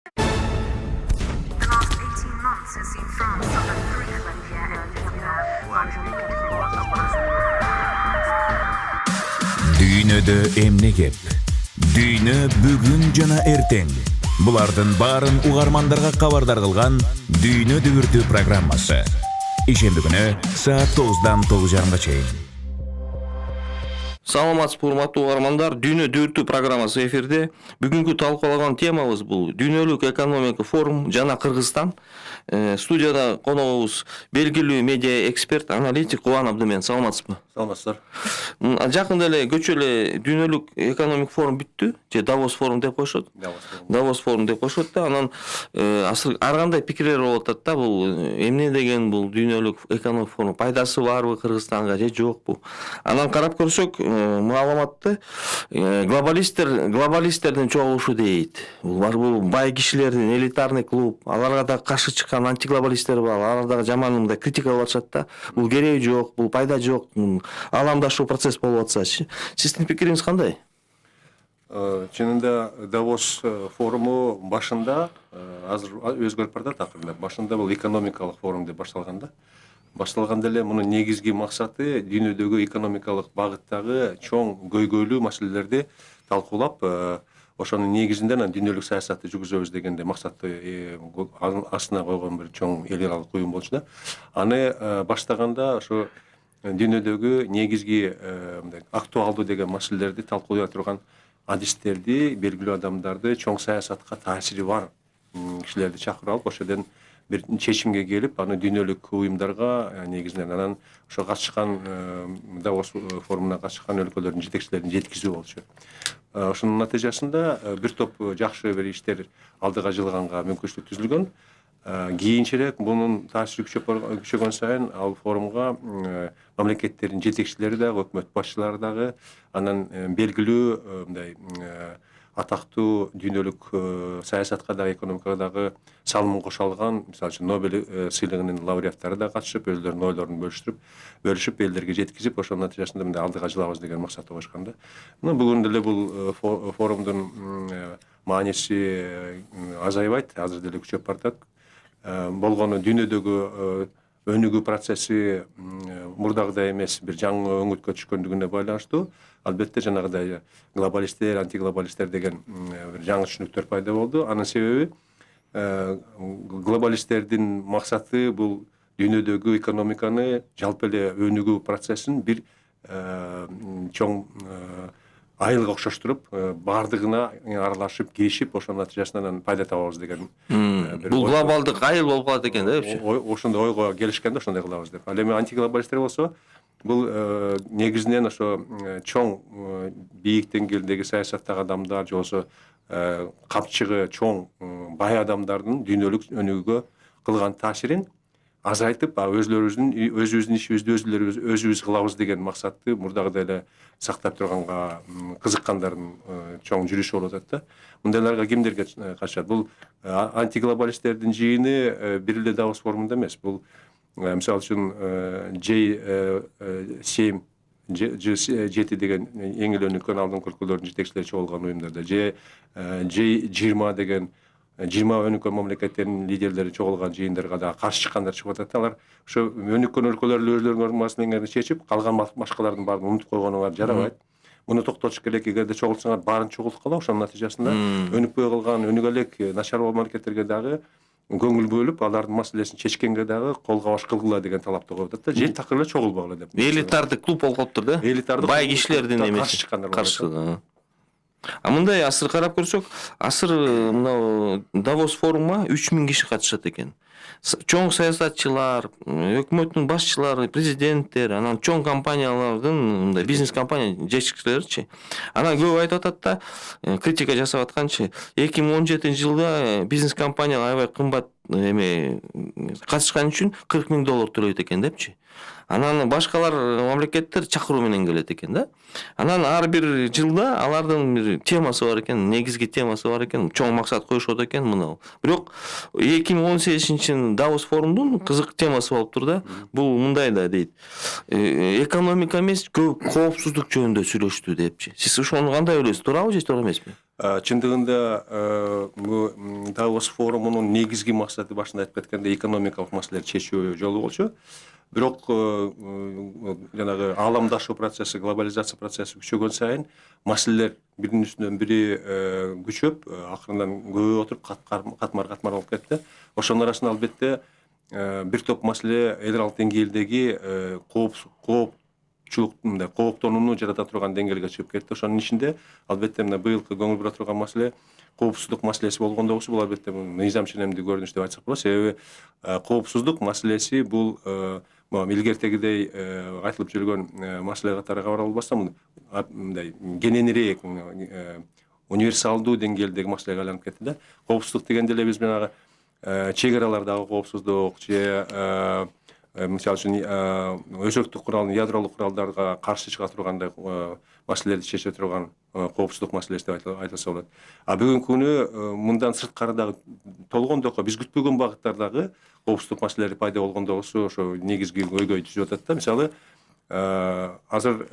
The last 18 months has seen France suffer frequent Дүйнөдө эмне кеп? Дүйнө бүгүн жана эртең. Булардын баарын угармандарга кабардар кылган Дүйнө дүбүртү программасы. Ишемби күнү саат 9-дан 9:30 чейин. Саламатсызбы, урматтуу угармандар. Дүйнө дүбүртү программасы эфирде. Бүгүнкү талкуулаган темабыз бул дүйнөлүк экономика форум жана Кыргызстан. Студияда коногубуз белгилүү медиа эксперт, аналитик Кубан Абдымен. Саламатсызбы? Саламатсыздар. Жакында эле көчө эле дүйнөлүк экономик форум бүттү. Же Давос форум деп коюшат. Давос форум деп коюшат да. Анан ар кандай пикирлер болуп атат да, бул эмне деген бул дүйнөлүк экономик форум, пайдасы барбы Кыргызстанга же жокпу? Анан карап көрсөк, маалыматты глобалисттердин чогулушу дейт. Бул бай кишилердин элитарный клуб, аларга да каршы чыккан антиглобалисттер бар, алар дагы жаман мындай критикалап атышат да. Бул кереги жок, бул пайда жок, ааламдашуу процесс болуп атса. Сиздин пикириңиз кандай? Чынында Давос форуму башында азыр өзгөрүп баратат акырында. Башында бул экономикалык форум деп башталганда. Башталганда эле мунун негизги максаты дүйнөдөгү экономикалык багыттагы чоң көйгөйлүү маселелерди талкуулап, ошонун негизинде дүйнөлүк саясатты жүргүзөбүз дегенде максатты астына койгон бир чоң эл аралык уюм болчу да. Аны баштаганда ошо дүйнөдөгү негизги актуалдуу деген маселелерди талкуулай турган адистерди, белгилүү адамдарды, чоң саясатка таасири бар кишилерди чакырып алып, ошодон бир чечимге келип, аны дүйнөлүк уюмдарга негизинен анан ошо катышкан Давос форумуна катышкан өлкөлөрдүн жетекчилерин жеткизүү болчу. Ошонун натыйжасында бир топ жакшы бир иштер алдыга жылганга мүмкүнчүлүк түзүлгөн. Кийинчерээк мунун таасири күчөгөн сайын ал форумга мамлекеттердин жетекчилери дагы, өкмөт башчылары дагы, анан белгилүү мындай атактуу дүйнөлүк саясатка дагы, экономикага дагы салымын кошо алган, мисалы үчүн Нобель сыйлыгынын лауреаттары да катышып, өздөрүнүн ойлорун бөлүшүп, элдерге жеткизип, ошонун натыйжасында мындай алдыга жылабыз деген максатты коюшкан да. Бүгүн деле бул форумдун мааниси азайбайт, азыр деле күчөп баратат. Болгону дүйнөдөгү өнүгүү процесси мурдагыдай эмес, бир жаңы өңүткө түшкөндүгүнө байланыштуу. Албетте жанагыдай глобалисттер, антиглобалисттер деген бир жаңы түшүнүктөр пайда болду. Анын себеби глобалисттердин максаты бул дүйнөдөгү экономиканы, жалпы эле өнүгүү процессин бир чоң айылга окшоштуруп, бардыгына аралашып, киришип, ошонун натыйжасынан пайда табабыз деген. Бул глобалдык айыл болуп калат экен да, вообще. Ошондой ойго келишкенде ошондой кылабыз деп. Ал эми антиглобалисттер болсо, бул негизинен ошо чоң бийик деңгээлдеги саясаттагы адамдар, же болбосо капчыгы чоң бай адамдардын дүйнөлүк өнүгүүгө кылган таасирин азайтып, өзүбүздүн ишибизди өзүбүз кылабыз деген максатты мурдагыдай эле сактап турганга кызыккандардын чоң жүрүшү болуп атат да. Мындайларга кимдер катышат? Бул антиглобалисттердин жыйыны бир эле Давос форумунда эмес. Бул мисалы үчүн G7 деген эң эле өнүккөн алдыңкы өлкөлөрдүн жетекчилери чогулган уюмдарда, же G20 деген 20 өнүккөн мамлекеттердин лидерлери чогулган жыйындарга да каршы чыккандар чыгып атат. Алар ошо өнүккөн өлкөлөр өзлөрүнүн маселелерин чечип, калган башкалардын баарын унутуп койгонуңар жарабайт. Муну токтотуш керек. Эгерде чогулсаңар, баарын чогулткала, ошонун натыйжасында өнүкпөй калган, өнүгө элек начар мамлекеттерге дагы көңүл бөлүп, алардын маселесин чечкенге дагы колго баш кылгыла деген талапты коюп атат да. Же такыр эле чогулбагыла деп. Элитарды клуб болуп калыптыр да. Бай кишилердин эмеси каршы чыккандар каршы. Мындай асыр карап көрсөк, асыр мына Давос форумуна 3000 киши катышат экен. Чоң саясатчылар, өкмөттүн башчылары, президенттер, анан чоң компаниялардын, мындай бизнес компания жетекчилеричи. Анан көп айтып атат да, критика жасап атканчы, 2017-жылда бизнес компаниялар аябай кымбат катышкан үчүн $40,000 төлөйт экен депчи. Анан башкалар мамлекеттер чакыруу менен келет экен да. Анан ар бир жылда алардын бир темасы бар экен, негизги темасы бар экен, чоң максат коюшот экен мына. Бирок 2018 ишин Давос форумдун кызык темасы болуп тур да. Бул мындай да дейт. Экономика эмес, көп коопсуздук жөнүндө сүйлөштү депчи. Сиз ошону кандай ойлойсуз? Туурабы же туура эмеспи? Чындыгында Давос форумунун негизги максаты башында айтып кеткендей экономикалык маселелерди чечүү жолу болчу. Бирок жанагы ааламдашуу процесси, глобализация процесси күчөгөн сайын маселелер биринин үстүнөн бири күчөп, акырындан көбөйүп отуруп катмар болуп кетти. Ошонун арасында албетте бир топ маселе эл аралык деңгээлдеги кооптонууну жарата турган деңгээлге чыгып кетти. Ошонун ичинде албетте мына быйылкы көңүл бура турган маселе коопсуздук маселеси болгондо бул албетте мыйзам ченемдүү көрүнүш деп айтсак болот. Себеби коопсуздук маселеси бул илгертегидей айтылып жүргөн маселе катары кабар болбастан мындай кененирээк универсалдуу деңгээлдеги маселеге айланып кетти да. Коопсуздук дегенде эле биз жанагы чек аралардагы коопсуздук же мисалы үчүн өзөктүк курал, ядролук куралдарга каршы чыга тургандай маселелерди чече турган коопсуздук маселеси деп айтылса болот. Бүгүнкү күнү мындан сырткары дагы толгондокко биз күтпөгөн багыттардагы коопсуздук маселелери пайда болгондо ошо негизги көйгөй түзүп атат да. Мисалы азыр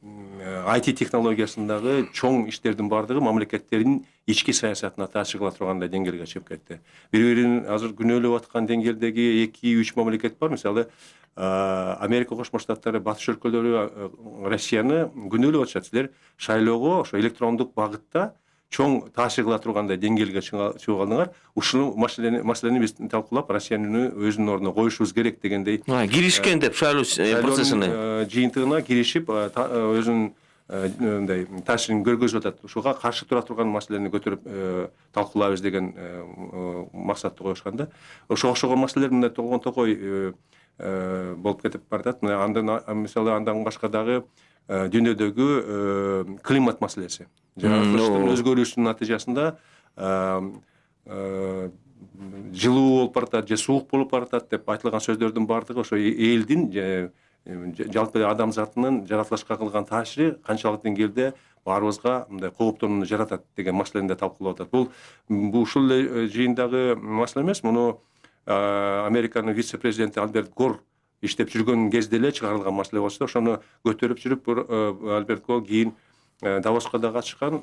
IT технологиясындагы чоң иштердин бардыгы мамлекеттердин ички саясатына таасир кыла тургандай деңгээлге чыгып кетти. Бири-бирин азыр күнөөлөп аткан деңгээлдеги 2-3 мамлекет бар. Мисалы Америка Кошмо Штаттары, батыш өлкөлөрү Россияны күнөөлөп атышат. Силер шайлоого ошо электрондук багытта чоң таасир кыла тургандай деңгээлге чыгып алдыңар. Ушул маселени биз талкуулап, Россиянын өзүнүн ордуна коюшубуз керек дегендей Киришкен деп шайлоо процессине жыйынтыгына киришип, өзүнүн мындай таасирин көргөзүп атат. Ушуга каршы тура турган маселени көтөрүп талкуулайбыз деген максатты коюшкан да. Ошого окшогон маселелер мындай толгон токой болуп кетип баратат. Мисалы андан башка дагы дүйнөдөгү климат маселеси. Кыштын өзгөрүүсүнүн натыйжасында жылуу болуп баратат же суук болуп баратат деп айтылган сөздөрдүн баардыгы ошо элдин жалпы адамзатынын жаратылышка кылган таасири канчалык деңгээлде баарыбызга мындай кооптонууну жаратат деген маселени да талкуулап атат. Бул ушул эле жыйындагы маселе эмес. Муну Американын вице-президенти Альберт Гор иштеп жүргөн кезде эле чыгарылган маселе болчу. Ошону көтөрүп жүрүп Альберт Гор кийин Давоско да катышкан,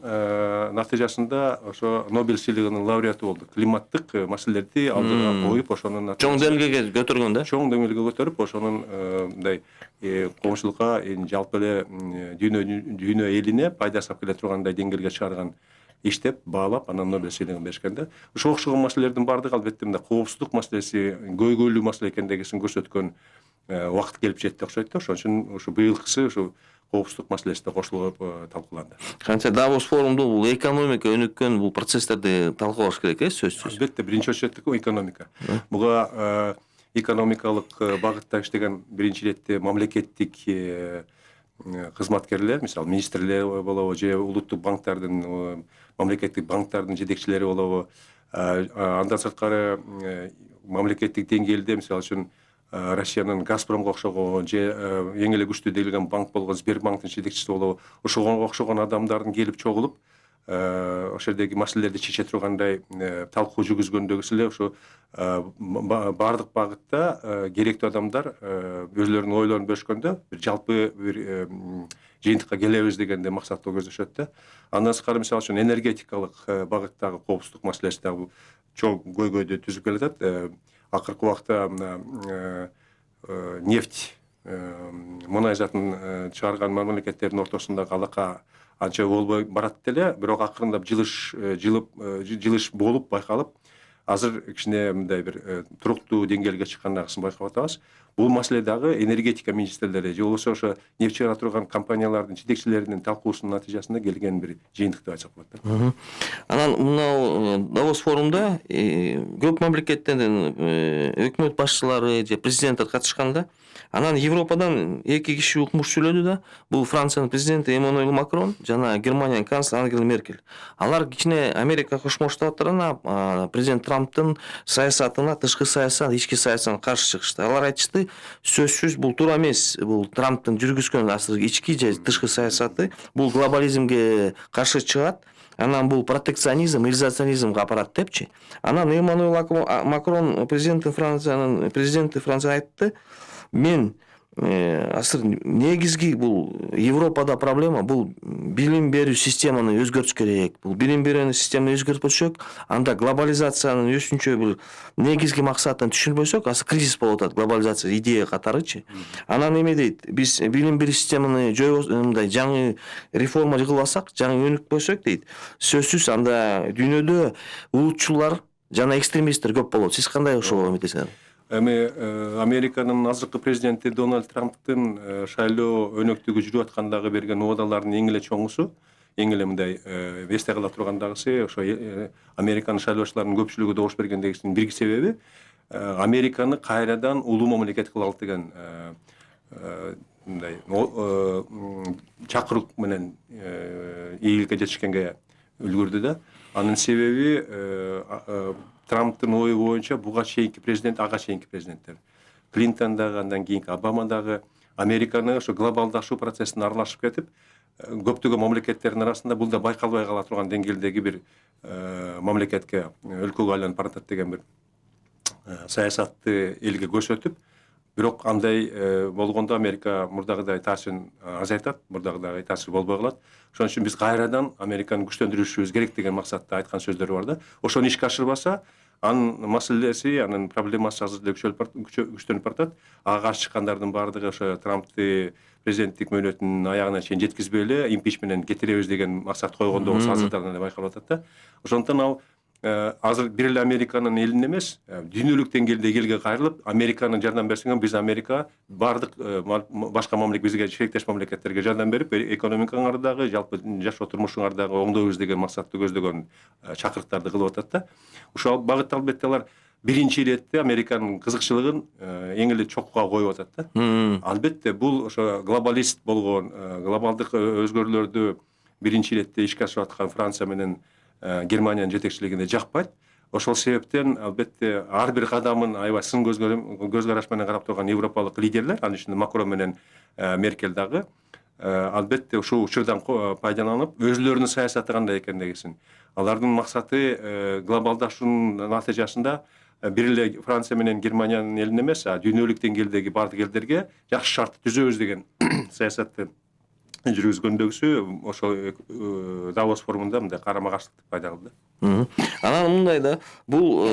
натыйжасында ошо Нобель сыйлыгынын лауреаты болду. Климаттык маселелерди алдыга коюп, ошонун чоң деңгээлге көтөргөн да. Чоң деңгээлге көтөрүп, ошонун мындай коомчулукка жалпы эле дүйнө элине пайда сап келе тургандай деңгээлге чыгарган иштеп баалап, анан Нобель сыйлыгын беришкен да. Ошого окшогон маселелердин баардыгы албетте мындай коопсуздук маселеси көйгөйлүү маселе экендигин көрсөткөн убакыт келип жетти окшойт да. Ошон үчүн ушу быйылкысы ушу коопсуздук маселеси да кошулуп талкууланды. Канча Давос форумунда бул экономика өнүккөн бул процесстерди талкуулаш керек, сөзсүз. Албетте, биринчи очередде экономика. Буга экономикалык багытта иштеген биринчи иретте мамлекеттик кызматкерлер, мисалы министрлер болобу же улуттук банктардын, мамлекеттик банктардын жетекчилери болобу. Андан сырткары мамлекеттик деңгээлде, мисалы үчүн Россиянын Газпромго окшогон же эң эле күчтүү делген банк болгон Сбербанктын жетекчиси болобу. Ошого окшогон адамдардын келип чогулуп, ошол жердеги маселелерди чече тургандай талкуу жүргүзгөндөгүсү эле ошо баардык багытта керектүү адамдар өзлөрүнүн ойлорун бөлүшкөндө бир жалпы бир жыйынтыкка келебиз дегенде максатты көздөшөт да. Андан сырткары мисалы үчүн энергетикалык багыттагы коопсуздук маселеси дагы чоң көйгөйдү түзүп келатат. Акыркы убакта нефть, мунай затын чыгарган мамлекеттердин ортосундагы алака анча болбой барат деле, бирок акырындап жылыш болуп байкалып, азыр кичине мындай бир туруктуу деңгээлге чыккандагысын байкап атабыз. Бул маселе дагы энергетика министрлери же болбосо ошо нефть чыгара турган компаниялардын жетекчилеринин талкуусунун натыйжасында келген бир жыйынтык деп айтсак болот да. Анан мына Давос форумда көп мамлекеттердин өкмөт башчылары же президенттер катышканда, анан Европадан 2 киши укмуш сүйлөдү да. Бул Франциянын президенти Эммануэль Макрон жана Германиянын канцлери Ангела Меркель. Алар кичине Америка Кошмо Штаттарына президент Трамптын саясатына, тышкы саясат, ички саясатына каршы чыгышты. Алар айтышты, сөзсүз бул туура эмес. Бул Трамптын жүргүзгөн азыр ички же тышкы саясаты бул глобализмге каршы чыгат. анан бул протекционизм, изоляционизмге апарат депчи. Анан Эммануэл Макрон президенти Франция айтты, мен азыр негизги бул Европада проблема бул билим берүү системаны өзгөртүш керек. Бул билим берүү системаны өзгөртпөсөк, анда глобализациянын өсүнчө бул негизги максатын түшүнбөсөк, азыр кризис болуп атат, глобализация идея катарычы. Анан эме дейт, биз билим берүү системаны мындай жаңы реформа кылбасак, жаңы өнүкпөсөк дейт, сөзсүз анда дүйнөдө улутчулар жана экстремисттер көп болот. Сиз кандай ошого эметесиңер? Эми Американын азыркы президенти Дональд Трамптын шайлоо өнөктүгү жүрүп аткандагы берген убадаларынын эң эле чоңусу, эң эле мындай эсте кала тургандагысы ошо Американын шайлоочуларынын көпчүлүгү добуш бергендегисинин бирги себеби Американы кайрадан улуу мамлекет кылалы деген мындай чакыруу менен ийгиликке жетишкенге үлгүрдү да. Анын себеби Трамптын ою боюнча буга чейинки президент, ага чейинки президенттер, Клинтон дагы, андан кийинки Обама дагы Американы ошо глобалдашуу процессине аралашып кетип, көптөгөн мамлекеттердин арасында бул да байкалбай кала турган деңгээлдеги бир мамлекетке, өлкөгө айланып баратат деген бир саясатты элге көрсөтүп, бирок андай болгондо Америка мурдагыдай таасирин азайтат, мурдагыдай таасир болбой калат. Ошон үчүн биз кайрадан Американы күчтөндүрүшүбүз керек деген максатта айткан сөздөрү бар да. Ошону ишке ашырбаса, анын маселеси, анын проблемасы азыр деле күчтөнүп баратат. Ага каршы чыккандардын баардыгы ошо Трамптты президенттик мөөнөтүнүн аягына чейин жеткизбей эле импичмент менен кетиребиз деген максат койгондо болсо азырдан эле байкалып атат да. Ошондуктан ал азыр бир эле Американын элин эмес, дүйнөлүк деңгээлдеги элге кайрылып, Американын жардам берсең, биз Америка бардык башка мамлекет, бизге шериктеш мамлекеттерге жардам берип, экономикаңарды дагы, жалпы жашоо турмушуңарды дагы оңдойбуз деген максатты көздөгөн чакырыктарды кылып атат да. Ошол багытта албетте алар биринчи иретте Американын кызыкчылыгын эң эле чокуга коюп атат да. Албетте бул ошо глобалист болгон, глобалдык өзгөрүүлөрдү биринчи иретте ишке ашырып аткан Франция менен Германиянын жетекчилигине жакпайт. Ошол себептен албетте ар бир кадамын аябай сын көз караш менен карап турган европалык лидерлер, анын ичинде Макрон менен Меркель дагы албетте ушул учурдан пайдаланып, өзүлөрүнүн саясаты кандай экендигин, алардын максаты глобалдашуунун натыйжасында бир эле Франция менен Германиянын элин эмес, дүйнөлүк деңгээлдеги бардык элдерге жакшы шарт түзөбүз деген саясатты жүргүзгөндөгүсү ошол Давос форумунда мындай карама каршылык пайда кылды. Анан мындай да, бул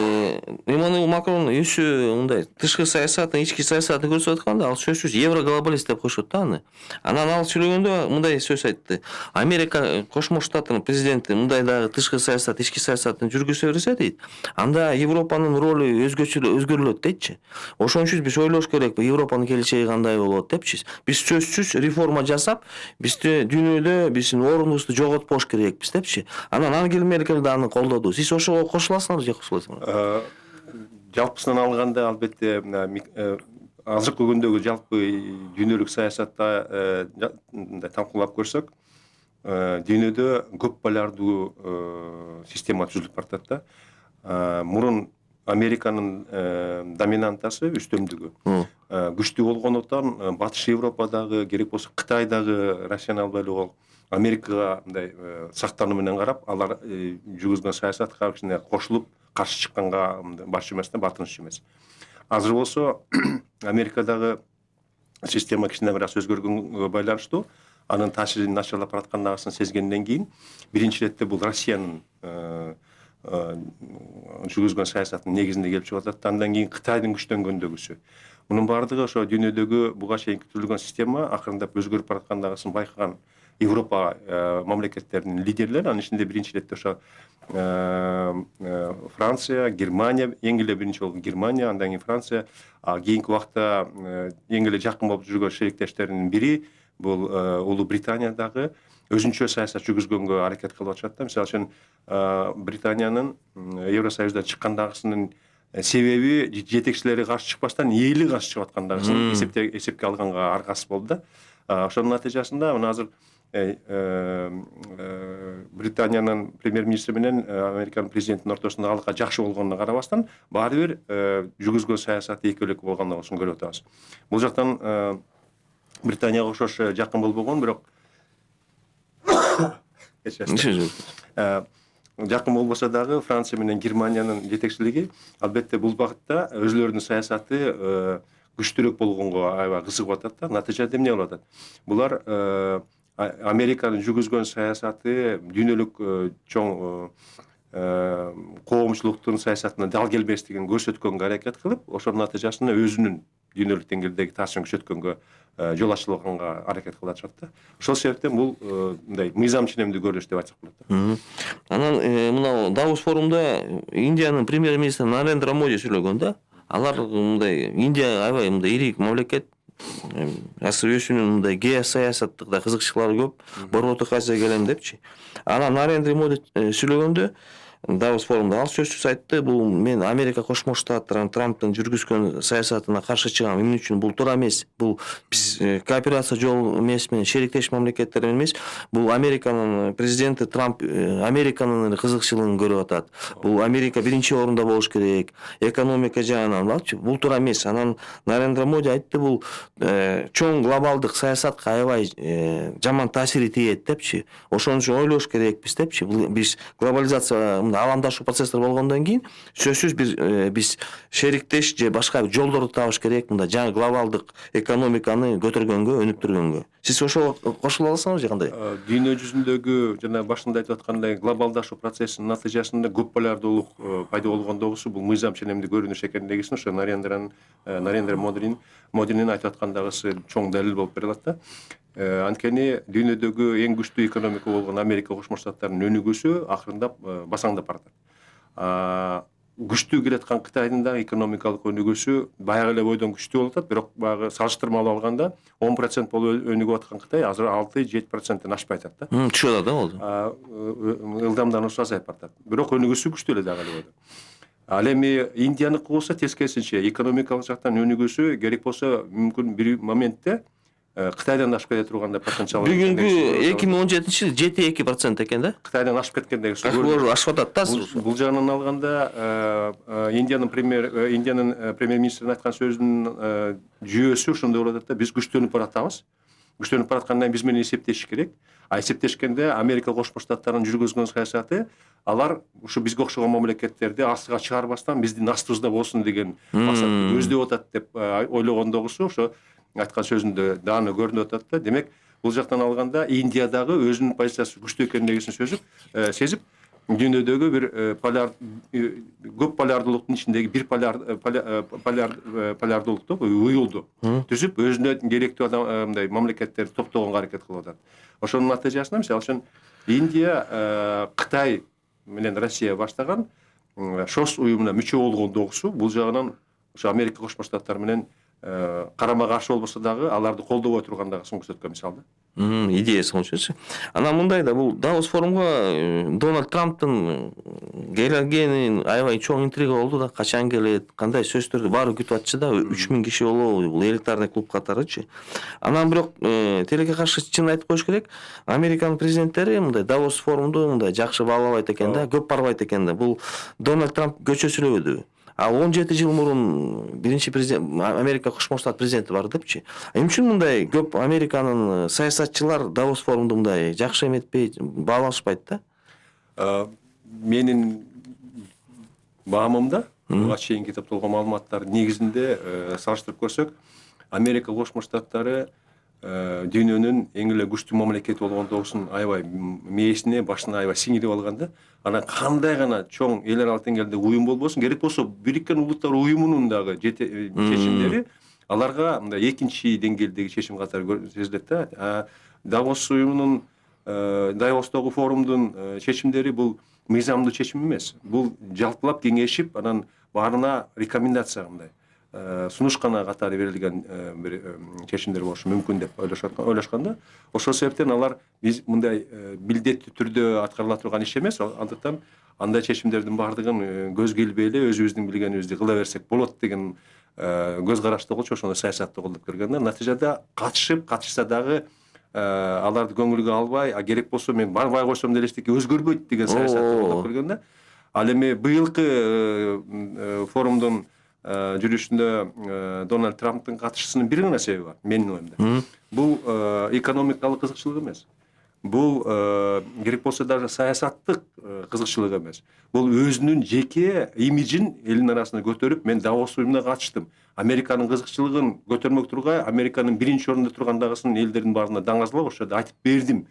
Эммануэл Макрон өзү мындай тышкы саясатын, ички саясатын көрсөтүп атканда, ал сөзсүз евроглобалист деп коюшат да аны. Анан ал сүйлөгөндө мындай сөз айтты. Америка Кошмо Штаттын президенти мындай дагы тышкы саясат, ички саясатын жүргүзө берсе дейт, анда Европанын ролу өзгөрүлөт дейтчи. Ошон үчүн биз ойлош керек, Европанын келечеги кандай болот депчи. Биз сөзсүз реформа жасап, бизди дүйнөдө биздин ордубузду жоготпош керекпиз депчи. Анан Ангела Меркель да аны колдоду. Сиз ошого кошуласыңарбы же кошулбайсыңарбы? Жалпысынан алганда албетте азыркы күндөгү жалпы дүйнөлүк саясатта талкуулап көрсөк, дүйнөдө көп полярдуу система түзүлүп баратат да. Мурун Американын доминантасы, үстөмдүгү күчтүү болгондуктан Батыш Европадагы, керек болсо Кытайдагы рационалдуулугу Америкага мындай сактануу менен карап, алар жүргүзгөн саясатка кичине кошулуп каршы чыкканга башчы эмес да, батырынчы эмес. Азыр болсо Америкадагы система кичине бир аз өзгөргөнгө байланыштуу, анын таасирин начарлап бараткандыгын сезгенден кийин, биринчи иретте бул Россиянын жүргүзгөн саясатынын негизинде келип чыгып атат. Андан кийин Кытайдын күчтөнгөндөгүсү. Мунун баардыгы ошо дүйнөдөгү буга чейинки түзүлгөн система акырындап өзгөрүп бараткандыгын байкаган Европа мамлекеттеринин лидерлери, анын ичинде биринчи иретте ошо Франция, Германия, эң эле биринчи болгон Германия, андан кийин Франция, кийинки убакта эң эле жакын болуп жүргөн шериктештеринин бири бул Улуу Британия дагы өзүнчө саясат жүргүзгөнгө аракет кылып атышат да. Мисалы үчүн Британиянын Евросоюздан чыккандагысынын себеби жетекчилери каршы чыкпастан эли каршы чыгып аткандыгын эсепке алганга аркасы болду да. Ошонун натыйжасында мына азыр Британиянын премьер-министри менен Американын президентинин ортосунда алка жакшы болгонуна карабастан, баары бир жүргүзгөн саясаты экөөлөк болгондугун көрүп атабыз. Бул жактан Британияга окшош жакын болбогон, бирок Жакын болбосо дагы Франция менен Германиянын жетекчилиги албетте бул багытта өзүлөрүнүн саясаты күчтүүрөөк болгонго аябай кызыгып атат да. Натыйжада эмне болуп атат? Булар Американын жүргүзгөн саясаты дүйнөлүк чоң коомчулуктун саясатына дал келбестигин көрсөткөнгө аракет кылып, ошонун натыйжасында өзүнүн дүйнөлүк деңгээлдеги таасирин күчөткөнгө жол ачылганга аракет кылып атышат да. Ошол себептен бул мындай мыйзам ченемдүү көрүнүш деп айтсак болот да. Анан мына Давос форумда Индиянын премьер-министри Нарендра Моди сүйлөгөн да. Алар мындай Индия аябай мындай ири мамлекет, азыр өзүнүн мындай геосаясаттык да кызыкчылыктары көп, борбордук Азияга келем депчи. Анан Нарендра Моди сүйлөгөндө Давос форумда ал сөзсүз айтты, бул мен Америка Кошмо Штаттарынын Трамптын жүргүзгөн саясатына каршы чыгам. Эмне үчүн бул туура эмес. Бул биз кооперация жол эмес менен шериктеш мамлекеттер эмес. Бул Американын президенти Трамп Американын кызыкчылыгын көрүп атат. Бул Америка биринчи орунда болуш керек. Экономика жагынан балчы. Бул туура эмес. Анан Нарендра Моди айтты, бул чоң глобалдык саясатка аябай жаман таасири тийет депчи. Ошон үчүн ойлош керекпиз депчи. Биз глобализация аламдашуу процесстер болгондон кийин сөзсүз биз шериктеш же башка жолдорду табыш керек, мында жаңы глобалдык экономиканы көтөргөнгө, өнүктүргөнгө. Сиз ошого кошула аласыңызбы же кандай? Дүйнө жүзүндөгү жана башында айтып аткандай глобалдашуу процессинин натыйжасында көп полярдуулук пайда болгондогусу бул мыйзам ченемдүү көрүнүш экендигисин ошо Нарендра Модинин айтып аткандагысы чоң далил болуп берилет да. Анткени дүйнөдөгү эң күчтүү экономика болгон Америка Кошмо Штаттарынын өнүгүүсү акырындап басаңдап баратат. Күчтүү келаткан Кытайдын да экономикалык өнүгүүсү баягы эле бойдон күчтүү болуп атат, бирок баягы салыштырмалуу алганда 10% болуп өнүгүп аткан Кытай азыр 6-7%ден ашпай атат да. Түшүп атат да болду. Ылдамдан азайып атат. Бирок өнүгүүсү күчтүү эле дагы эле бойдон. Ал эми Индияныкы болсо тескерисинче экономикалык жактан өнүгүүсү керек болсо мүмкүн бир моментте Кытайдан ашып кете тургандай потенциал. Бүгүнкү 2017-жылы 7-2% экен да? Кытайдан ашып кеткендеги ашып атат да. Бул жагынан алганда Индиянын премьер-министринин айткан сөзүнүн жүйөсү ошондой болуп атат да, биз күчтөнүп баратабыз. Күчтөнүп бараткандан биз менен эсептешиш керек. Эсептешкенде Америка Кошмо Штаттарынын жүргүзгөн саясаты алар ушу бизге окшогон мамлекеттерди астыга чыгарбастан биздин астыбызда болсун деген максатты көздөп атат деп ойлогондогусу ошо айткан сөзүндө дааны көрүнүп атат да. Демек, бул жактан алганда Индия дагы өзүнүн позициясы күчтүү экендигин сезип, дүйнөдөгү бир көп полярдуулуктун ичиндеги бир полярдуулукту уюлду түзүп, өзүнө керектүү мындай мамлекеттерди топтогонго аракет кылып атат. Ошонун натыйжасында мисалы үчүн Индия Кытай менен Россия баштаган ШОС уюмуна мүчө болгондогусу бул жагынан ошо Америка Кошмо Штаттары менен карама каршы болбосо дагы аларды колдобой тургандыгын көрсөткөн мисал да. Идеясы болчусу. Анан мындай да, бул Давос форумга Дональд Трамптын келгени аябай чоң интрига болду да. Качан келет, кандай сөздөрдү баары күтүп атчы да. 3000 киши болобу, бул элитарный клуб катарычы. Анан бирок тилекке каршы чын айтып коюш керек, Американын президенттери мындай Давос форумду мындай жакшы баалабайт экен да, көп барбайт экен да. Бул Дональд Трамп көчө сүйлөбөдү. Ал 17 жыл мурун биринчи президент Америка Кошмо Штат президенти бар депчи. Эмне үчүн мындай көп Американын саясатчылар Давос форумду мындай жакшы эметпей, баалашпайт да? Менин баамымда, буга чейин топтолгон маалыматтар негизинде салыштырып көрсөк, Америка Кошмо Штаттары дүйнөнүн эң эле күчтүү мамлекети болгондогусун аябай мээсине, башына аябай сиңирип алган да. Анан кандай гана чоң эл аралык деңгээлде уюм болбосун, керек болсо Бириккен Улуттар уюмунун дагы чечимдери аларга мындай экинчи деңгээлдеги чечим катары сезилет да. Давос уюмунун Давостогу форумдун чечимдери бул мыйзамдуу чечим эмес. Бул жалпылап кеңешип, анан баарына рекомендация мындай сунушкана катары берилген бир чечимдер болушу мүмкүн деп ойлошкан да. Ошол себептен алар биз мындай милдеттүү түрдө аткарыла турган иш эмес. Андыктан андай чечимдердин баардыгын көзгө илбей эле өзүбүздүн билгенибизди кыла берсек болот деген көз карашты болчу, ошондой саясатты колдоп келген да. Натыйжада катышса дагы аларды көңүлгө албай, керек болсо мен барбай койсом деле эчтеке өзгөрбөйт деген саясатты колдоп келген да. Ал эми быйылкы форумдун жүрүшүндө Дональд Трамптын катышуусунун бир гана себеби бар, менин оюмда. Бул экономикалык кызыкчылык эмес. бул керек болсо даже саясаттык кызыкчылык эмес. Бул өзүнүн жеке имиджин элдин арасында көтөрүп, мен Давос уюмуна катыштым. Американын кызыкчылыгын көтөрмөк тургай, Американын биринчи орунда тургандагысын элдердин баарына даңазалап, ошол жерде айтып бердим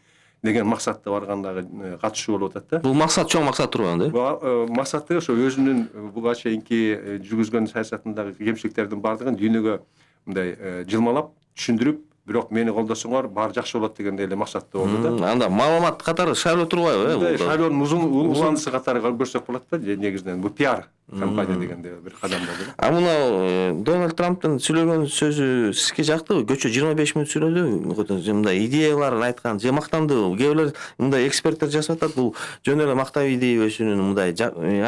деген максатта баргандагы катышуу болуп атат да. Бул максат чоң максат турган да. Максаты ошо өзүнүн буга чейинки жүргүзгөн саясатындагы кемчиликтердин баардыгын дүйнөгө мындай жылмалап, түшүндүрүп, бирок мени колдосоңор баары жакшы болот дегендей эле максатта болду да. Анда маалымат катары шайлоо турбайбы? Шайлоонун уландысы катары көрсөк болот да, негизинен бул пиар компания дегенде бир кадам болду. А мына Дональд Трамптын сүйлөгөн сөзү сизге жактыбы? Көчө 25 мүнөт сүйлөдү. Мындай идеяларын айткан, же мактандыбы? Кээ бирлер мындай эксперттер жазып атат, бул жөн эле мактап идеясынын мындай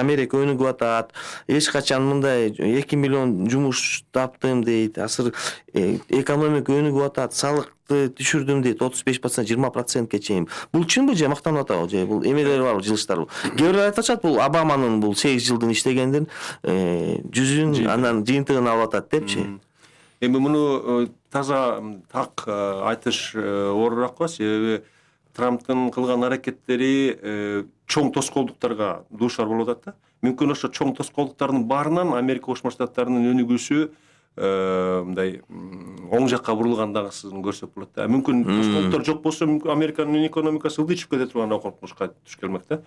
Америка өнүгүп атат, эч качан мындай 2 миллион жумуш таптым дейт. Азыр экономика өнүгүп атат, салыкты түшүрдүм дейт, 35%, 20%ке чейин. Бул чынбы же мактанып атабы? Же бул эмелер барбы, жылыштарбы? Кээ бирлер айтышат, бул Обаманын бул 8 жылдын иштегендин жүзүн андан жыйынтыгын алып атат депчи. Эми муну таза так айтыш оорураак го, себеби Трамптын кылган аракеттери чоң тоскоолдуктарга дуушар болуп атат да. Мүмкүн ошо чоң тоскоолдуктардын баарынан Америка Кошмо Штаттарынын өнүгүүсү мындай оң жакка бурулгандагысын көрсөк болот да. Мүмкүн тоскоолдуктар жок болсо, мүмкүн Американын экономикасы ылдый чыгып кете турган коркунучка туш келмек да.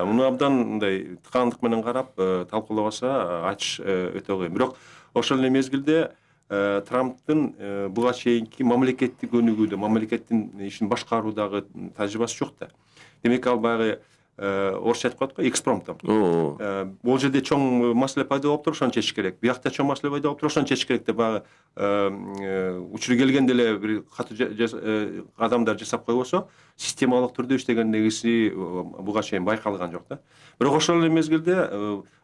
Муну абдан мындай тыкандык менен карап талкуулабаса айтыш өтө кыйын. Бирок ошол эле мезгилде Трамптын буга чейинки мамлекеттик өнүгүүдө, мамлекеттин ишин башкаруудагы тажрыйбасы жок да. Демек ал баягы орусча айтып коет го, экспромтом. Бул жерде чоң маселе пайда болуп туруп, ошону чечиш керек. Биякта чоң маселе пайда болуп туруп, ошону чечиш керек деп баягы учуру келгенде эле бир катуу адамдар жасап койбосо, системалык түрдө иштегендегиси буга чейин байкалган жок да. Бирок ошол эле мезгилде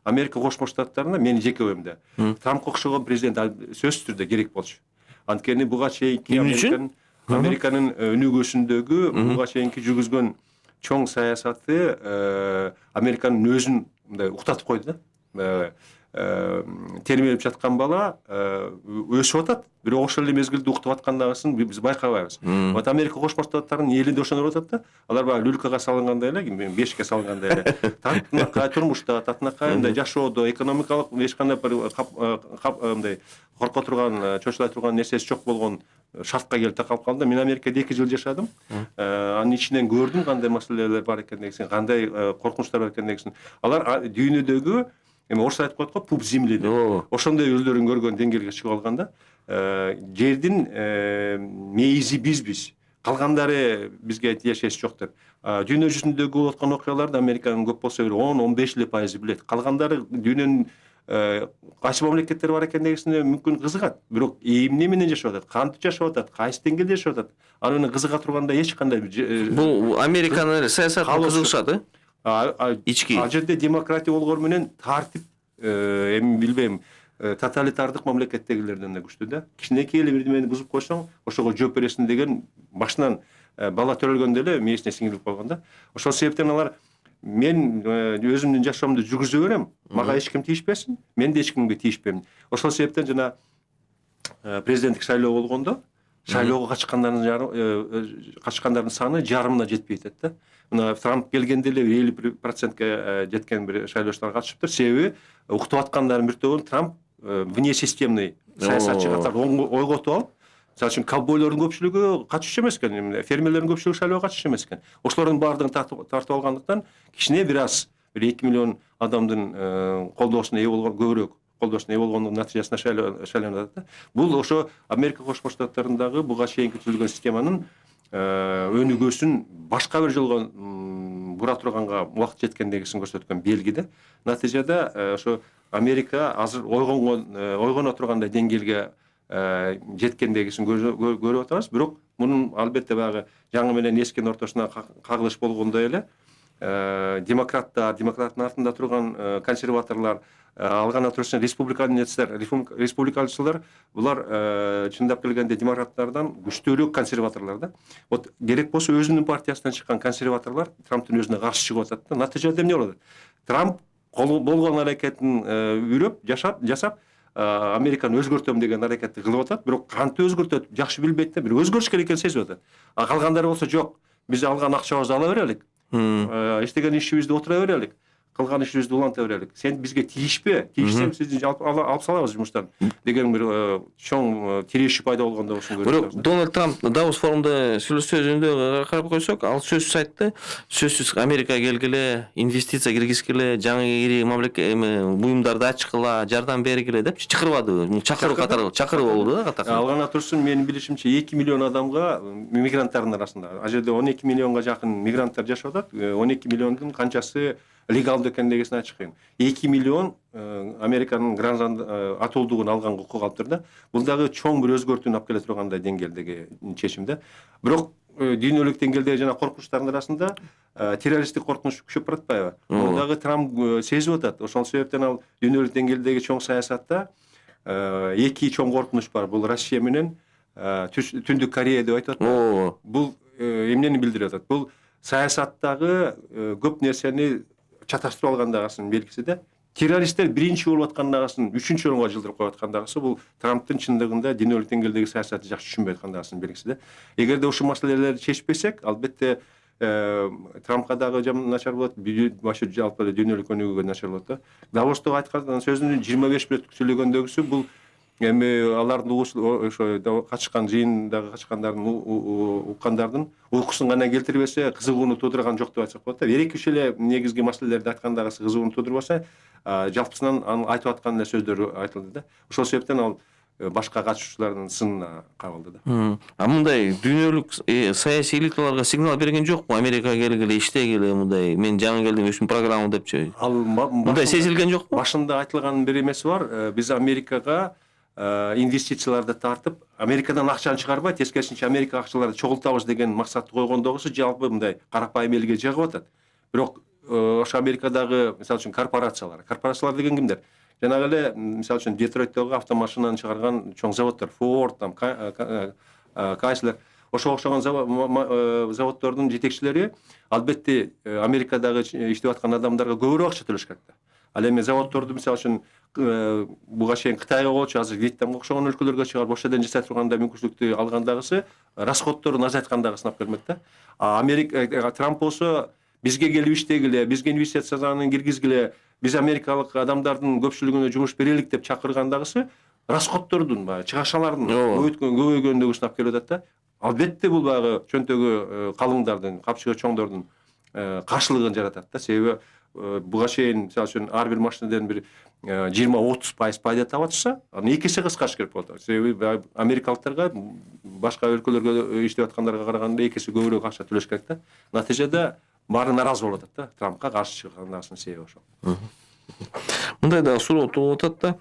Америка Кошмо Штаттарына менин жеке оюмда Трампка окшогон президент сөзсүз түрдө керек болчу. Анткени буга чейинки Американын өнүгүүсүндөгү буга чейинки жүргүзгөн чоң саясаты Американын өзүн мындай уктатып койду да. Термелип жаткан бала өсүп атат, бирок ошол эле мезгилде уктап аткандагысын биз байкабайбыз. Вот Америка Кошмо Штаттарынын элинде ошондор болуп атат да. Алар баягы люлькага салынгандай эле, бешикке салынгандай эле. Татынакай турмушта, татынакай мындай жашоодо, экономикалык эч кандай бир мындай корко турган, чочулай турган нерсеси жок болгон шартка келип такалып калды. Мен Америкада 2 жыл жашадым. Анын ичинен көрдүм кандай маселелер бар экендигин, кандай коркунучтар бар экендигин. Алар дүйнөдөгү эми орусча айтып коет го, пуп земли деп. Ошондой өздөрүн көргөн деңгээлге чыгып алганда, жердин мейизи бизбиз. Калгандары бизге тиешеси жок деп. Дүйнө жүзүндөгү болуп аткан окуяларды Американын көп болсо 10-15% билет. Калгандары дүйнөнүн кайсы мамлекеттер бар экендигине мүмкүн кызыгат. Бирок эмне менен жашап атат, кантип жашап атат, кайсы деңгээлде жашап атат, аны менен кызыга тургандай эч кандай бул Американын саясатын кызыгышат, ички. Ал жерде демократия болгону менен тартип, эми билбейм, тоталитардык мамлекеттегилерден да күчтүү да. Кичинекей эле бирдемени бузуп койсоң, ошого жооп бересиң деген башынан бала төрөлгөндө эле мээсине сиңирип койгон да. Ошол себептен алар мен өзүмдүн жашоомду жүргүзө берем, мага эч ким тийишпесин, мен да эч кимге тийишпейм. Ошол себептен жана президенттик шайлоо болгондо шайлоого катышкандардын саны жарымына жетпей атат да. Мына Трамп келгенде эле 50%ке жеткен бир шайлоочулар катышыптыр. Себеби уктап аткандардын бир тобун Трамп внесистемный саясатчы катары ойготуп алып, мисалы үчүн ковбойлордун көпчүлүгү катышчу эмес экен, фермерлердин көпчүлүгү шайлоого катышчу эмес экен. Ошолордун баардыгын тартып алгандыктан кичине бир аз, бир 2 миллион адамдын колдоосуна ээ болгон, көбүрөөк колдоосуна ээ болгондун натыйжасында шайланып атат да. Бул ошо Америка Кошмо Штаттарындагы буга чейинки түзүлгөн системанын өнүгүүсүн башка бир жолго бура турганга убакыт жеткендигин көрсөткөн белги да. Натыйжада ошо Америка азыр ойгоно тургандай деңгээлге жеткендигин көрүп атабыз. Бирок мунун албетте баягы жаңы менен эскинин ортосуна кагылыш болгондой эле демократтын артында турган консерваторлор, алган отурушун республиканчылар, булар чындап келгенде демократтардан күчтүүрөөк консерваторлор да. Вот керек болсо өзүнүн партиясынан чыккан консерваторлор Трамптын өзүнө каршы чыгып атат да. Натыйжада эмне болот? Трамп болгон аракетин үйрөп, жасап Американы өзгөртөм деген аракетти кылып атат, бирок кантип өзгөртөт жакшы билбейт да, бир өзгөрүш керек экенин сезип атат. А калгандары болсо жок. биз алган акчабызды ала берелик, иштеген ишибизди отура берелик, кылган ишибизди уланта берелик, сен бизге тийишпе, тийишсең сизди алып салабыз жумуштан деген бир чоң тирешүү пайда болгондо болушун көрүп Бирок атабыз. Дональд Трамп Давос форумда сөзүндө карап койсок, ал сөзсүз айтты. Сөзсүз Америкага келгиле, инвестиция киргизгиле, жаңы ири мамлекет буюмдарды ачкыла, жардам бергиле деп чакырбады. Чакыруу катары чакыруу болду да катары. Ал гана турсун, менин билишимче 2 миллион адамга, мигранттардын арасында. Ал жерде 12 миллионго жакын мигранттар жашап атат. 12 миллиондун канчасы легалдуу экендигин ачык эми. 2 миллион Американын граждан атуулдугун алганга укук алып тур да. Бул дагы чоң бир өзгөртүүнү алып келе тургандай деңгээлдеги чечим да. Бирок дүйнөлүк деңгээлдеги жана коркунучтардын арасында террористтик коркунуч күчөп баратпайбы? Бул дагы Трамп сезип атат. Ошол себептен ал дүйнөлүк деңгээлдеги чоң саясатта эки чоң коркунуч бар. Бул Россия менен Түндүк Корея деп айтып атат. Бул эмнени билдирип атат? Бул саясаттагы көп нерсени чаташтырып алгандагысынын белгиси да. Террористтер биринчи болуп аткандагысын, үчүнчү орунга жылдырып коюп аткандагысы бул Трамптын чындыгында дүйнөлүк деңгээлдеги саясатты жакшы түшүнбөй аткандагысынын белгиси да. Эгерде ушул маселелерди чечпесек, албетте Трампка дагы начар болот, башы жалпы эле дүйнөлүк өнүгүүгө начар болот да. Давосто айткан сөзүнүн 25 мүнөт сүйлөгөндөгүсү бул эми алардын ошо качкан жыйындагы качкандардын уккандардын уйкусун гана келтирбесе, кызыгууну туудурган жок деп айтсак болот да. Эки үч эле негизги маселелерди айткандагысы кызыгууну туудурбаса, жалпысынан анын айтып аткан эле сөздөр айтылды да. Ошол себептен ал башка катышуучулардын сынына кабылды да. Мындай дүйнөлүк саясий элиталарга сигнал берген жокпу? Америкага келгиле, иштегиле, мындай мен жаңы келдим, өчүн программа депчи. Ал мындай сезилген жокпу? Башында айтылган бир эмеси бар. Биз Америкага инвестицияларды тартып, Америкадан акчаны чыгарбай, тескерисинче Америка акчаларды чогултабыз деген максатты койгондогусу жалпы мындай карапайым элге жагып атат. Бирок ошо Америкадагы, мисалы үчүн, корпорациялар деген кимдер? Жанагы эле, мисалы үчүн, Детройттогу автомашинаны чыгарган чоң заводдор, Ford, Chrysler, ошого окшогон заводдордун жетекчилери албетте Америкадагы иштеп аткан адамдарга көбүрөөк акча төлөш керек да. Ал эми заводдорду, мисалы үчүн, буга чейин Кытайга болчу, азыр Вьетнамга окшогон өлкөлөргө чыгарып, ошол жерден жасай турганда мүмкүнчүлүктү алгандагысы расходдорун азайткандагысын алып келмек да. Америка Трамп болсо бизге келип иштегиле, бизге инвестицияларды киргизгиле, биз америкалык адамдардын көпчүлүгүнө жумуш берелик деп чакыргандагысы расходдордун, чыгашалардын көбөйгөндөгүсүн алып келип атат да. Албетте бул баягы чөнтөгү калыңдардын, капчыгы чоңдордун каршылыгын жаратат да. Себеби буга чейин, мисалы үчүн, ар бир машинеден бир 20-30% пайда таап атышса, аны эки эсе кыскартыш керек болот. Себеби америкалыктарга башка өлкөлөргө иштеп аткандарга караганда эки эсе көбүрөөк акча төлөш керек да. Натыйжада баары нааразы болуп атат да. Трампка каршы чыккандагысынын себеби ошол. Мындай да суроо туулуп атат да.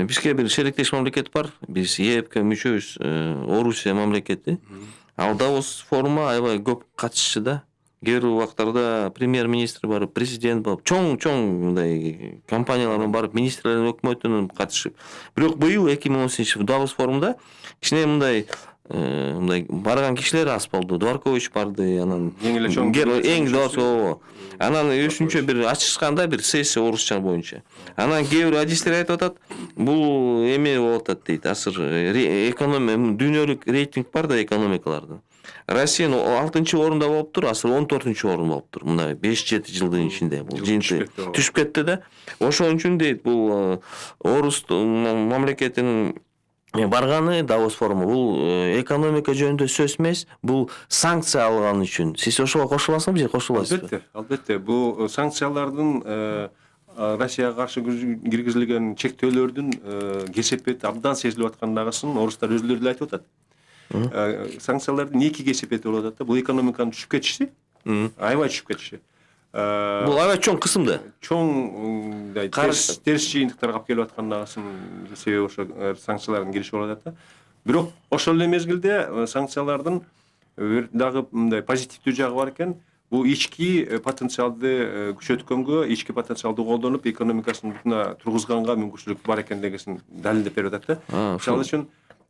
Бизге бир шериктеш мамлекет бар. Биз ЕЭПке мүчөбүз, Орусия мамлекети. Ал Давос форумга аябай көп катышчу да. Кээ бир убактарда премьер-министр барып, президент барып, чоң мындай компаниялардан барып, министрлердин өкмөтүнүн катышып. Бирок быйыл 2018 Давос форумда кичине мындай барган кишилер аз болду. Дворкович барды, анан эң чоң анан өшүнчө бир ачышканда бир сессия орусча боюнча. Анан кээ бир адистер айтып атат, бул эме болуп атат дейт. Азыр экономия, дүйнөлүк рейтинг бар да экономикалардын. Россия 6-орунда болуптур, азыр 14-орун болуптур. Мына 5-7 жылдын ичинде бул жыйынты түшүп кетти да. Ошон үчүн дейт, бул Орус мамлекетинин барганы Давос форуму бул экономика жөнүндө сөз эмес, бул санкция алган үчүн. Сиз ошого кошуласызбы же кошулбайсызбы? Албетте. Бул санкциялардын Россияга каршы киргизилген чектөөлөрдүн кесепети абдан сезилип аткандагысын орустар өзүлөрү деле айтып атат. Санкциялардын эки кесепети болуп атат да. Бул экономиканын түшүп кетиши, аябай түшүп кетиши. Бул аябай чоң кысымда. Чоң терс жыйынтыктарга алып келип аткандагысынын себеби ошо санкциялардын кириши болуп атат да. Бирок ошол эле мезгилде санкциялардын дагы мындай позитивдүү жагы бар экен. Бул ички потенциалды күчөткөнгө, ички потенциалды колдонуп, экономикасын бутуна тургузганга мүмкүнчүлүк бар экендигин далилдеп берип атат да. Мисалы үчүн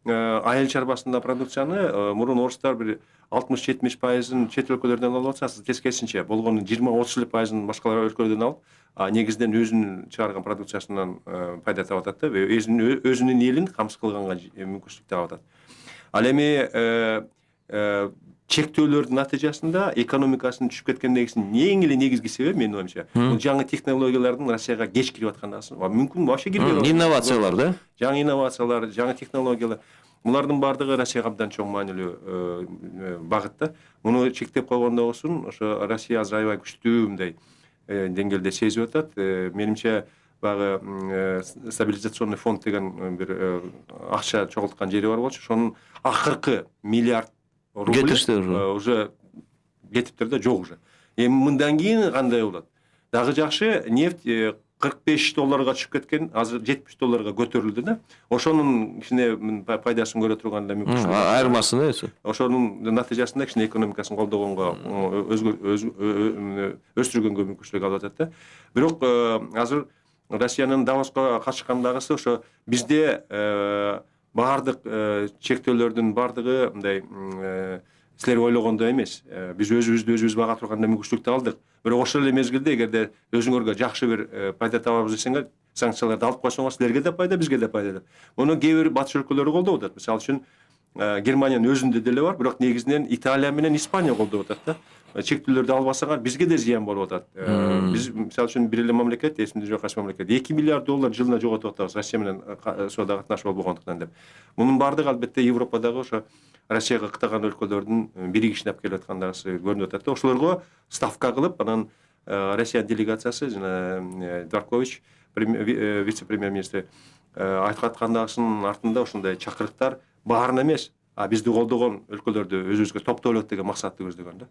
айыл чарбасында продукцияны мурун орустар бир 60-70%-ын чет өлкөлөрдөн алып атса, тескерисинче болгону 20-30% башка өлкөлөрдөн алып, негизден өзүнүн чыгарган продукциясынан пайда таап атат да, өзүнүн элин камсыз кылганга мүмкүнчүлүк таап атат. Ал эми чектөөлөрдүн натыйжасында экономикасынын түшүп кеткендегисинин эң эле негизги себеби менин оюмча бул жаңы технологиялардын Россияга кеч кирип аткандыгы. Мүмкүн вообще кирбей Инновациялар да? жаңы инновациялар, жаңы технологиялар. Булардын бардыгы Россияга абдан чоң маанилүү багытта. Муну чектеп койгондо болсун, ошо Россия азыр аябай күчтүү мындай деңгээлде сезип атат. Менимче баягы стабилизационный фонд деген бир акча чогулткан жери бар болчу. Ошонун акыркы миллиард рубль уже кетиптир да, жок уже. Эми мындан кийин кандай болот? Дагы жакшы нефть $45 түшүп кеткен, азыр $70 көтөрүлдү да. Ошонун кичине пайдасын көрө турганда мүмкүн. Айырмасын эсэ. Ошонун натыйжасында кичине экономикасын колдогонго, өстүргөнгө мүмкүнчүлүк алып атат да. Бирок азыр Россиянын Давоска катышкандагысы ошо бизде баардык чектөөлөрдүн бардыгы мындай силер ойлогондой эмес. Биз өзүбүз бага турганда мүмкүнчүлүктү алдык. Бирок ошол эле мезгилде эгерде өзүңөргө жакшы бир пайда табабыз десеңер, санкцияларды алып койсоңор силерге да пайда, бизге да пайда деп. Муну кээ бир батыш өлкөлөрү колдоп атат. Мисалы үчүн Германиянын өзүндө деле бар, бирок негизинен Италия менен Испания колдоп атат да. Чектөөлөрдү албасаңар бизге да зыян болуп атат. Биз мисалы үчүн бир эле мамлекет, эсимде жок кайсы мамлекет, $2 миллиард жылына жоготуп атабыз Россия менен соодага катнашып албагандыктан деп. Мунун бардыгы албетте Европадагы ошо Россияга кытаган өлкөлөрдүн биригишине алып келип аткандагысы көрүнүп атат да. Ошолорго ставка кылып, анан Россия делегациясы жана Дворкович вице-премьер-министр айтып аткандагысынын артында ошондой чакырыктар баарын эмес, бизди колдогон өлкөлөрдү өзүбүзгө топтоп элек деген максатты көздөгөн да.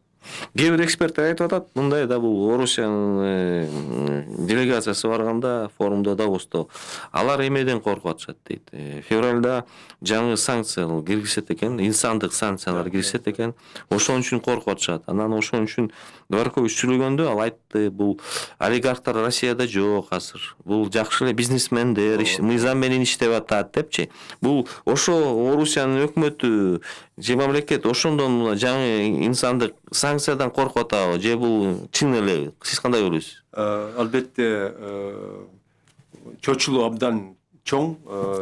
Кээ бир эксперттер айтып атат, мындай да бул Орусиянын делегациясы барганда форумда Давосто алар эмеден коркуп атышат дейт. Февралда жаңы санкциялар киргизет экен, инсандык санкциялар киргизет экен. Ошон үчүн коркуп атышат. Анан ошон үчүн Дворкович сүйлөгөндө ал айтты, бул олигархтар Россияда жок азыр. Бул жакшы эле бизнесмендер, мыйзам менен иштеп атат депчи. Бул ошо Орусиянын өкмөтү же мамлекет ошондон жаңы инсандык санкциядан коркуп атабы, же бул чын эле? Сиз кандай ойлойсуз? Албетте чочулуу абдан чоң,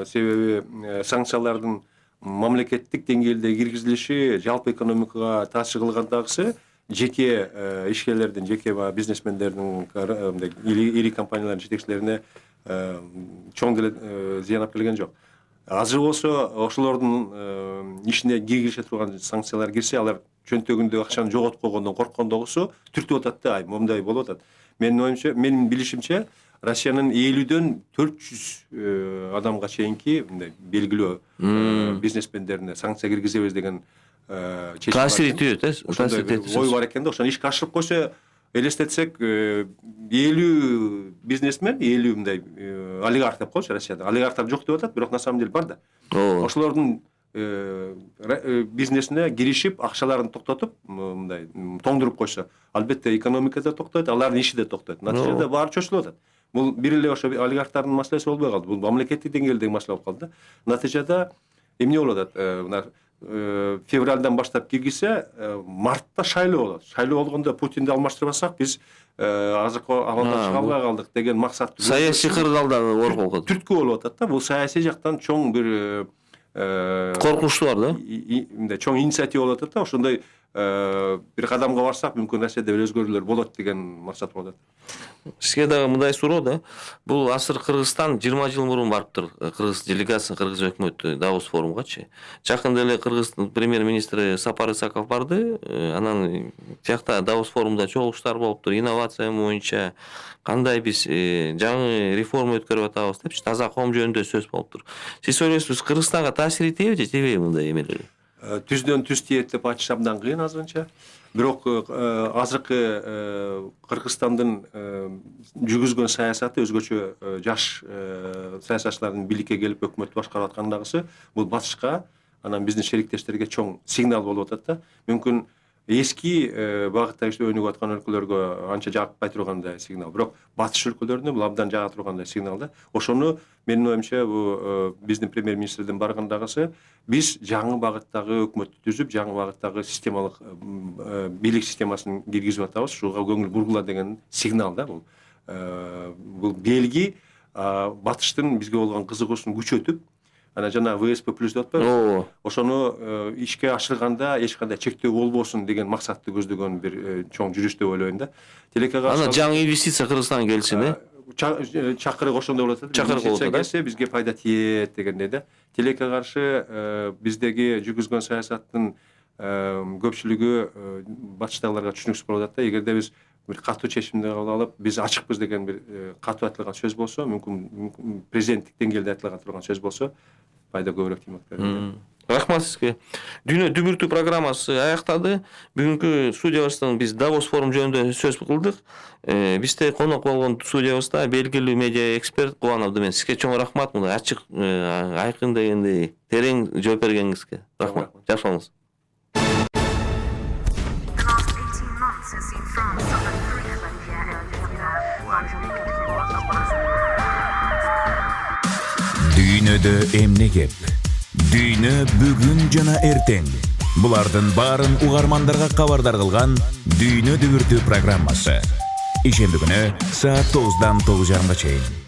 себеби санкциялардын мамлекеттик деңгээлде киргизилиши жалпы экономикага таасир кылгандагысы жеке ишкерлердин, жеке бизнесмендердин, ири компаниялардын жетекчилерине чоң деле зыян алып келген жок. Азыр болсо ошолордун ишине киргизе турган санкциялар кирсе, алар чөнтөгүндө акчаны жоготуп койгондон корккондогусу түртүп атат да, момундай болуп атат. Менин оюмча, менин билишимче, Россиянын 50дөн 400 адамга чейинки мындай белгилүү бизнесмендерине санкция киргизебиз деген чечим бар. Таасир этет, ой бар экен да. Ошону ишке ашырып койсо, элестетсек 50 бизнесмен, 50 мындай олигарх деп коечу Россияда. Олигархтар жок деп атат, бирок на самом деле бар да. Ошолордун бизнесине киришип, акчаларын токтотуп, мындай тоңдуруп койсо, албетте экономика да токтойт, алардын иши да токтойт. Натыйжада баары чочулуп атат. Бул бир эле ошо олигархтардын маселеси болбой калды. Бул мамлекеттик деңгээлдеги маселе болуп калды. Натыйжада эмне болуп атат? Февралдан баштап киргизсе, мартта шайлоо болот. Шайлоо болгондо Путинди алмаштырбасак, биз азыркы абалдан чыга албай калдык деген максатты. Саясий кырдаалда коркуп атат. Түрткү болуп атат да. Бул саясий жактан чоң бир коркунучтуу бар да. Мындай чоң инициатива болуп атат да. Ошондой бир кадамга барсак, мүмкүн Россияда өзгөрүүлөр болот деген максат болуп атат. Сизге дагы мындай суроо да. Бул азыр Кыргызстан 20 жыл мурун барыптыр. Кыргыз делегациясы, Кыргыз өкмөтү Давос форумгачы. Жакында эле Кыргыз премьер-министри Сапар Исаков барды. Анан тиякта Давос форумда чогулуштар болуптур. Инновация боюнча кандай биз жаңы реформа өткөрүп атабыз депчи, таза коом жөнүндө сөз болуптур. Сиз ойлойсузбу, Кыргызстанга таасир этеби же этебейби мындай эмелер? Түздөн түз тиет деп айтыш абдан кыйын азырынча. Бирок азыркы Кыргызстандын жүргүзгөн саясаты өзгөчө жаш саясатчылардын бийликке келип өкмөттү башкарып аткандагысы бул батышка, анан биздин шериктештерге чоң сигнал болуп атат да. Мүмкүн эски багытта өнүгүп аткан өлкөлөргө анча жакпай тургандай сигнал, бирок батыш өлкөлөрүнө бул абдан жага тургандай сигнал да. Ошону менин оюмча бул биздин премьер-министрдин баргандагысы биз жаңы багыттагы өкмөттү түзүп, жаңы багыттагы системалык бийлик системасын киргизип атабыз, ушуга көңүл бургула деген сигнал да бул. Бул белги батыштын бизге болгон кызыгуусун күчөтүп, Ана жана ВСП плюс деп атпайбыз. Ооба. Ошону ишке ашырганда эч кандай чектөө болбосун деген максатты көздөгөн бир чоң жүрүш деп ойлойм да. Тилекке каршы Ана жаңы инвестиция Кыргызстанга келсин, чакырык ошондой болот да. Чакырык болот да. Келсе бизге пайда тиет дегендей да. Тилекке каршы биздеги жүргүзгөн саясаттын көпчүлүгү батыштагыларга түшүнүксүз болуп атат да. Эгерде биз бир катуу чечимди кабыл алып, биз ачыкпыз деген бир катуу айтылган сөз болсо, мүмкүн президенттик деңгээлде айтылган турган сөз болсо, пайда көбүрөөк тиймек да. Рахмат сизге. Дүйнө дүбүртүү программасы аяктады. Бүгүнкү студиябыздан биз Давос форум жөнүндө сөз кылдык. Бизде конок болгон студиябызда белгилүү медиа эксперт Кубан Абдымен. Сизге чоң рахмат, мына ачык, айкын дегендей терең жооп бергениңизге. Рахмат. Жакшы болуңуз. The last 18 months has seen France suffer 3 Colombia and Дүйнөдө эмне кеп? Дүйнө бүгүн жана эртең. Булардын баарын угармандарга кабардар кылган Дүйнө дүбүртүү программасы. Ишемби күнү саат 9-дан 9:30 чейин.